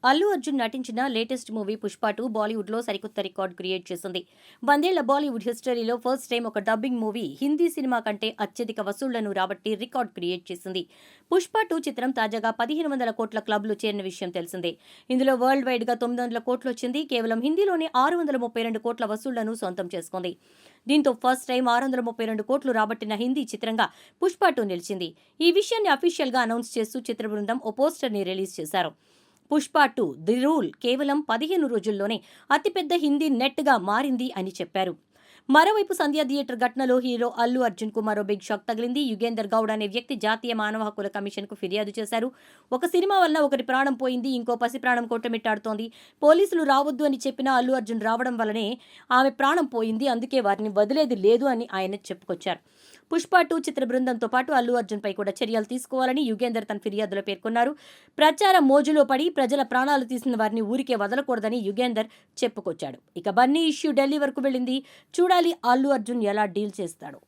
అల్లు అర్జున్ నటించిన latest movie Pushpa 2 Bollywood లో సరికొత్త రికార్డ్ క్రియేట్ చేసింది. 100 బాలీవుడ్ హిస్టరీలో ఫస్ట్ టైం ఒక డబ్బింగ్ మూవీ హిందీ సినిమా కంటే అత్యధిక వసూళ్లను రాబట్టి రికార్డ్ క్రియేట్ చేసింది. పుష్ప 2 చిత్రం తాజాగా 1500 కోట్ల క్లబ్ లో చేరిన విషయం తెలిసిందే. ఇందులో వరల్డ్ వైడ్ గా 900 కోట్లు వచ్చింది. కేవలం హిందీలోనే 632 కోట్ల వసూళ్లను సొంతం చేసుకుంది. దీంతో ఫస్ట్ టైం 632 కోట్లు రాబట్టిన హిందీ చిత్రంగా పుష్ప 2 నిలిచింది. ఈ విషయాన్ని అఫీషియల్ గా అనౌన్స్ చేస్తూ చిత్ర బృందం ఓ పోస్టర్ ని రిలీజ్ చేశారు. పుష్ప 2 ది రూల్ కేవలం 15 రోజుల్లోనే అతిపెద్ద హిందీ నెట్గా మారింది అని చెప్పారు. మరోవైపు సంధ్య థియేటర్ ఘటనలో హీరో అల్లు అర్జున్ కు మరో బిగ్ షాక్ తగిలింది. యుగేందర్ గౌడ్ అనే వ్యక్తి జాతీయ మానవ హక్కుల కమిషన్ కు ఫిర్యాదు చేశారు. ఒక సినిమా వల్ల ఒకరి ప్రాణం పోయింది, ఇంకో పసి ప్రాణం కొట్టమిట్టాడుతోంది. పోలీసులు రావద్దు అని చెప్పినా అల్లు అర్జున్ రావడం వల్లనే ఆమె ప్రాణం పోయింది, అందుకే వారిని వదిలేది లేదు అని ఆయన చెప్పుకొచ్చారు. పుష్ప 2 చిత్ర బృందంతో పాటు అల్లు అర్జున్ పై కూడా చర్యలు తీసుకోవాలని యుగేందర్ తన ఫిర్యాదులో పేర్కొన్నారు. ప్రచార మోజులో పడి ప్రజల ప్రాణాలు తీసిన వారిని ఊరికే వదలకూడదని యుగేందర్ చెప్పుకొచ్చాడు. ఇక బన్నీ ఇష్యూ ఢిల్లీ వరకు వెళ్ళింది. చూడాలి అల్లు అర్జున్ ఎలా డీల్ చేస్తాడో.